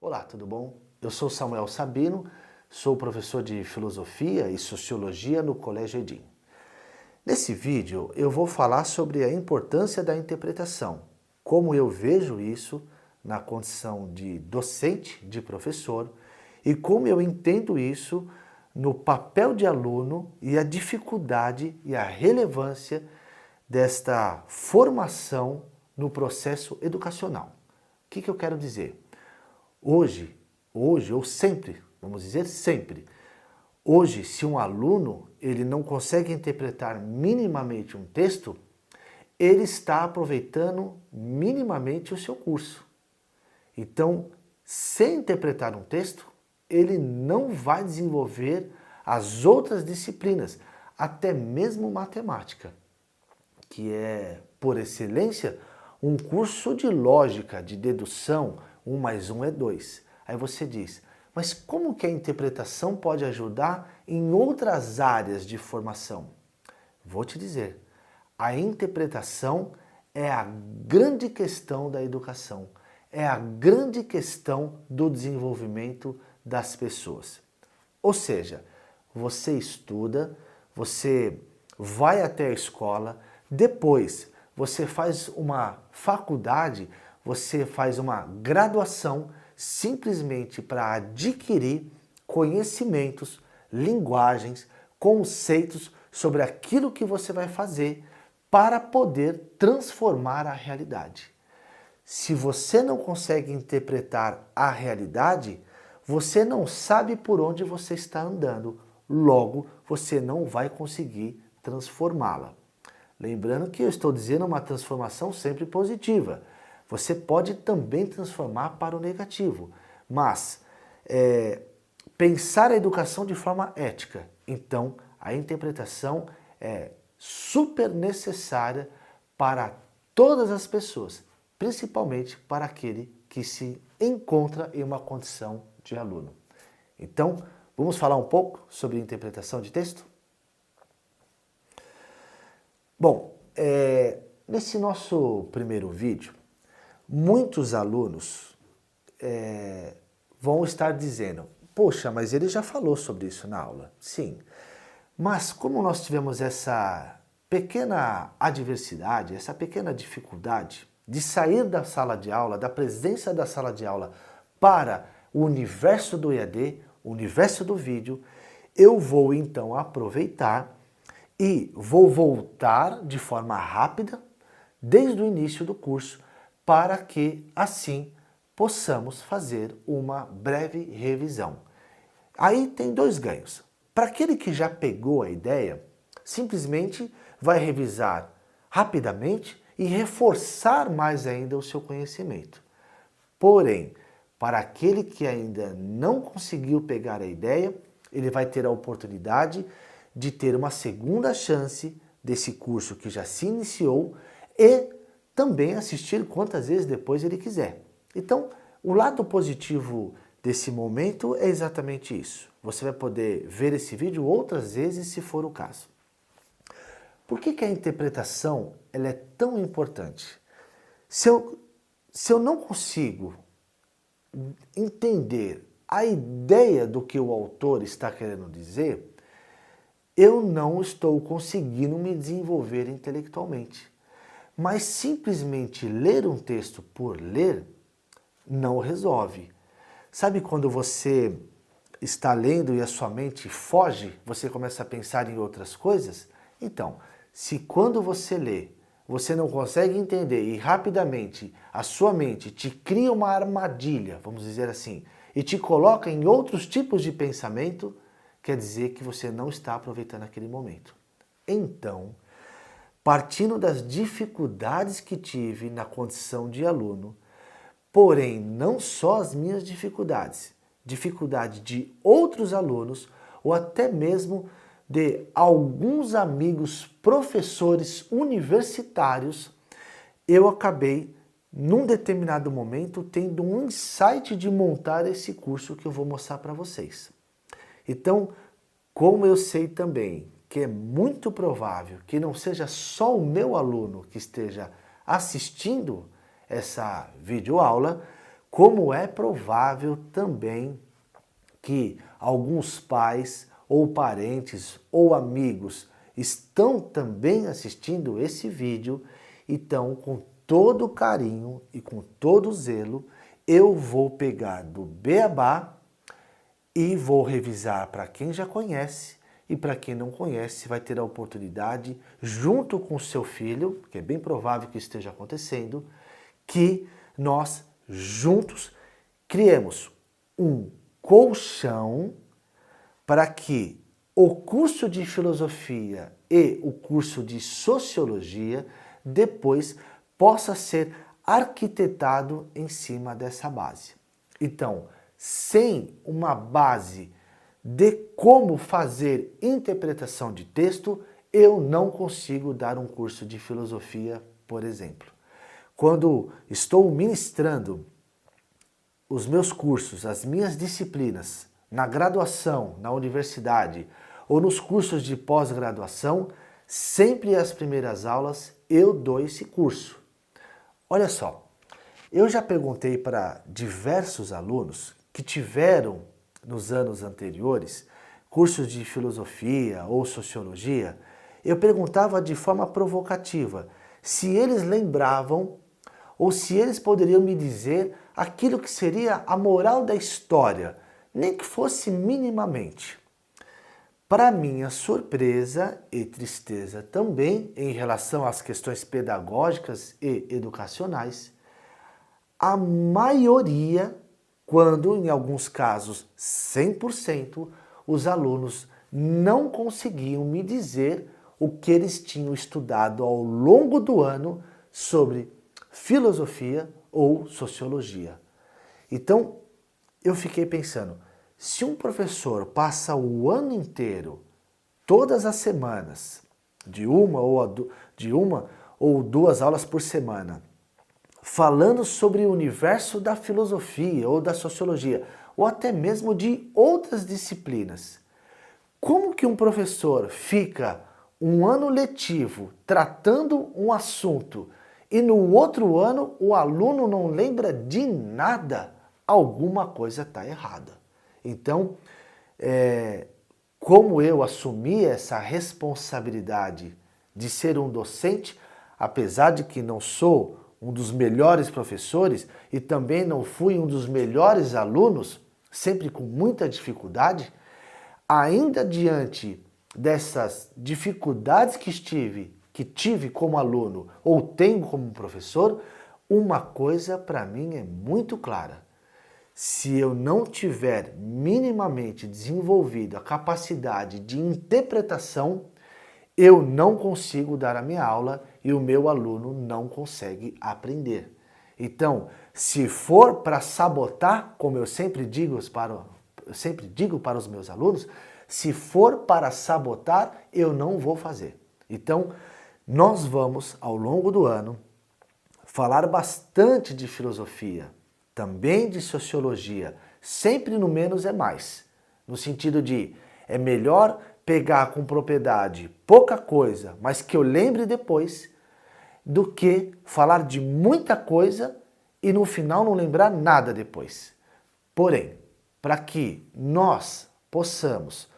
Olá, tudo bom? Eu sou Samuel Sabino, sou professor de Filosofia e Sociologia no Colégio Edim. Nesse vídeo eu vou falar sobre a importância da interpretação, como eu vejo isso na condição de docente, de professor, e como eu entendo isso no papel de aluno e a dificuldade e a relevância desta formação no processo educacional. O que eu quero dizer? Hoje ou sempre, vamos dizer sempre, hoje se um aluno ele não consegue interpretar minimamente um texto, ele está aproveitando minimamente o seu curso. Então, sem interpretar um texto, ele não vai desenvolver as outras disciplinas, até mesmo matemática, que é, por excelência, um curso de lógica, de dedução, 1 mais 1 é 2. Aí você diz, mas como que a interpretação pode ajudar em outras áreas de formação? Vou te dizer, a interpretação é a grande questão da educação, é a grande questão do desenvolvimento das pessoas. Ou seja, você estuda, você vai até a escola, depois você faz uma faculdade, você faz uma graduação simplesmente para adquirir conhecimentos, linguagens, conceitos sobre aquilo que você vai fazer para poder transformar a realidade. Se você não consegue interpretar a realidade, você não sabe por onde você está andando, logo você não vai conseguir transformá-la. Lembrando que eu estou dizendo uma transformação sempre positiva. Você pode também transformar para o negativo, mas pensar a educação de forma ética. Então, a interpretação é super necessária para todas as pessoas, principalmente para aquele que se encontra em uma condição de aluno. Então, vamos falar um pouco sobre interpretação de texto? Bom, nesse nosso primeiro vídeo, muitos alunos vão estar dizendo, poxa, mas ele já falou sobre isso na aula. Sim, mas como nós tivemos essa pequena adversidade, essa pequena dificuldade de sair da sala de aula, da presença da sala de aula para o universo do EAD, o universo do vídeo, eu vou então aproveitar e vou voltar de forma rápida, desde o início do curso, para que assim possamos fazer uma breve revisão. Aí tem dois ganhos. Para aquele que já pegou a ideia, simplesmente vai revisar rapidamente e reforçar mais ainda o seu conhecimento. Porém, para aquele que ainda não conseguiu pegar a ideia, ele vai ter a oportunidade de ter uma segunda chance desse curso que já se iniciou e também assistir quantas vezes depois ele quiser. Então, o lado positivo desse momento é exatamente isso. Você vai poder ver esse vídeo outras vezes se for o caso. Por que a interpretação ela é tão importante? Se eu não consigo entender a ideia do que o autor está querendo dizer, eu não estou conseguindo me desenvolver intelectualmente. Mas simplesmente ler um texto por ler não resolve. Sabe quando você está lendo e a sua mente foge, você começa a pensar em outras coisas? Então, se quando você lê, você não consegue entender e rapidamente a sua mente te cria uma armadilha, vamos dizer assim, e te coloca em outros tipos de pensamento, quer dizer que você não está aproveitando aquele momento. Então, partindo das dificuldades que tive na condição de aluno, porém não só as minhas dificuldades, dificuldade de outros alunos ou até mesmo de alguns amigos professores universitários, eu acabei, num determinado momento, tendo um insight de montar esse curso que eu vou mostrar para vocês. Então, como eu sei também que é muito provável que não seja só o meu aluno que esteja assistindo essa videoaula, como é provável também que alguns pais ou parentes ou amigos estão também assistindo esse vídeo, então com todo carinho e com todo zelo, eu vou pegar do beabá e vou revisar para quem já conhece e para quem não conhece vai ter a oportunidade, junto com o seu filho, que é bem provável que esteja acontecendo, que nós juntos criemos um colchão para que o curso de filosofia e o curso de sociologia depois possa ser arquitetado em cima dessa base. Então, sem uma base de como fazer interpretação de texto, eu não consigo dar um curso de filosofia, por exemplo. Quando estou ministrando os meus cursos, as minhas disciplinas, na graduação, na universidade ou nos cursos de pós-graduação, sempre as primeiras aulas eu dou esse curso. Olha só, eu já perguntei para diversos alunos que tiveram nos anos anteriores cursos de filosofia ou sociologia, eu perguntava de forma provocativa se eles lembravam ou se eles poderiam me dizer aquilo que seria a moral da história, nem que fosse minimamente. Para minha surpresa e tristeza também, em relação às questões pedagógicas e educacionais, a maioria, quando em alguns casos 100%, os alunos não conseguiam me dizer o que eles tinham estudado ao longo do ano sobre filosofia ou sociologia. Então, eu fiquei pensando, se um professor passa o ano inteiro, todas as semanas, de uma ou duas aulas por semana, falando sobre o universo da filosofia ou da sociologia, ou até mesmo de outras disciplinas, como que um professor fica um ano letivo tratando um assunto e no outro ano o aluno não lembra de nada? Alguma coisa está errada. Então, como eu assumi essa responsabilidade de ser um docente, apesar de que não sou um dos melhores professores e também não fui um dos melhores alunos, sempre com muita dificuldade, ainda diante dessas dificuldades que tive como aluno ou tenho como professor, uma coisa para mim é muito clara. Se eu não tiver minimamente desenvolvido a capacidade de interpretação, eu não consigo dar a minha aula e o meu aluno não consegue aprender. Então, se for para sabotar, como eu sempre digo para os meus alunos, se for para sabotar, eu não vou fazer. Então, nós vamos, ao longo do ano, falar bastante de filosofia, também de sociologia, sempre no menos é mais. No sentido de, é melhor pegar com propriedade pouca coisa, mas que eu lembre depois, do que falar de muita coisa e no final não lembrar nada depois. Porém, para que nós possamos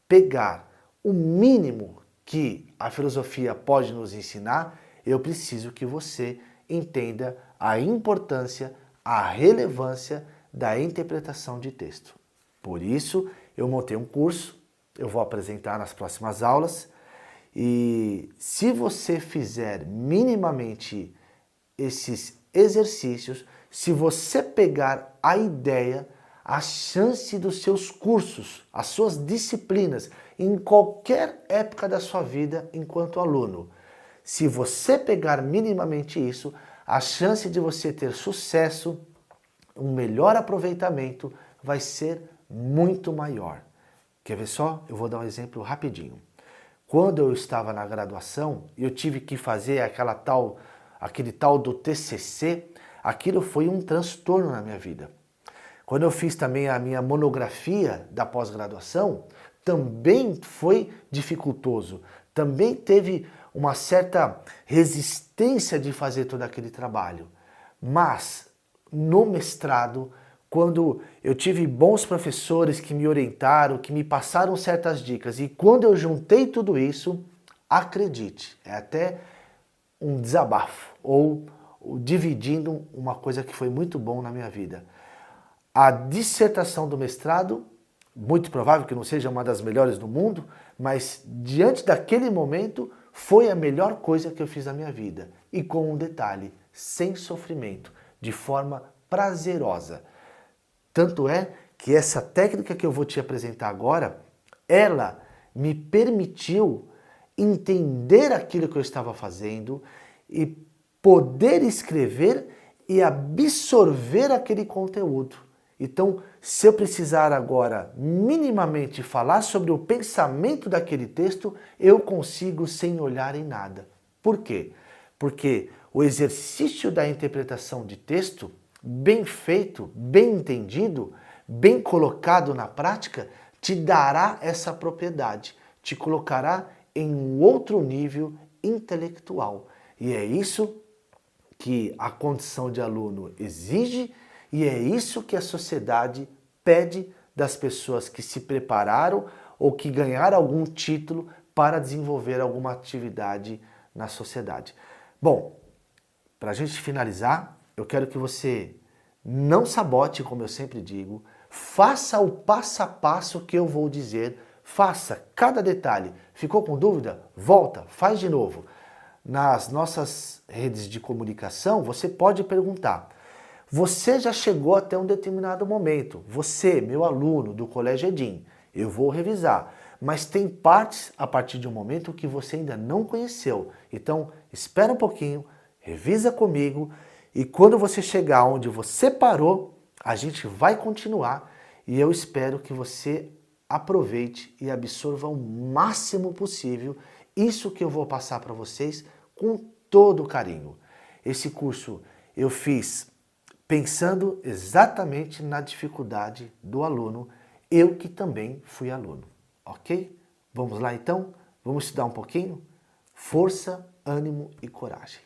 pegar o mínimo que a filosofia pode nos ensinar, eu preciso que você entenda a importância, a relevância da interpretação de texto. Por isso, eu montei um curso, eu vou apresentar nas próximas aulas, e se você fizer minimamente esses exercícios, se você pegar a ideia, a chance dos seus cursos, as suas disciplinas, em qualquer época da sua vida enquanto aluno, se você pegar minimamente isso, a chance de você ter sucesso, um melhor aproveitamento, vai ser muito maior. Quer ver só? Eu vou dar um exemplo rapidinho. Quando eu estava na graduação, eu tive que fazer aquele tal do TCC, aquilo foi um transtorno na minha vida. Quando eu fiz também a minha monografia da pós-graduação, também foi dificultoso. Também teve uma certa resistência de fazer todo aquele trabalho. Mas no mestrado, quando eu tive bons professores que me orientaram, que me passaram certas dicas, e quando eu juntei tudo isso, acredite, é até um desabafo, ou dividindo uma coisa que foi muito bom na minha vida. A dissertação do mestrado, muito provável que não seja uma das melhores do mundo, mas diante daquele momento foi a melhor coisa que eu fiz na minha vida. E com um detalhe, sem sofrimento, de forma prazerosa. Tanto é que essa técnica que eu vou te apresentar agora, ela me permitiu entender aquilo que eu estava fazendo e poder escrever e absorver aquele conteúdo. Então, se eu precisar agora minimamente falar sobre o pensamento daquele texto, eu consigo sem olhar em nada. Por quê? Porque o exercício da interpretação de texto, bem feito, bem entendido, bem colocado na prática, te dará essa propriedade, te colocará em um outro nível intelectual. E é isso que a condição de aluno exige e é isso que a sociedade pede das pessoas que se prepararam ou que ganharam algum título para desenvolver alguma atividade na sociedade. Bom, para a gente finalizar, eu quero que você não sabote, como eu sempre digo, faça o passo a passo que eu vou dizer, faça cada detalhe. Ficou com dúvida? Volta, faz de novo. Nas nossas redes de comunicação, você pode perguntar. Você já chegou até um determinado momento. Você, meu aluno do Colégio Edim, eu vou revisar. Mas tem partes a partir de um momento que você ainda não conheceu. Então, espera um pouquinho, revisa comigo e quando você chegar onde você parou, a gente vai continuar e eu espero que você aproveite e absorva o máximo possível isso que eu vou passar para vocês com todo carinho. Esse curso eu fiz pensando exatamente na dificuldade do aluno, eu que também fui aluno, ok? Vamos lá então? Vamos estudar um pouquinho? Força, ânimo e coragem.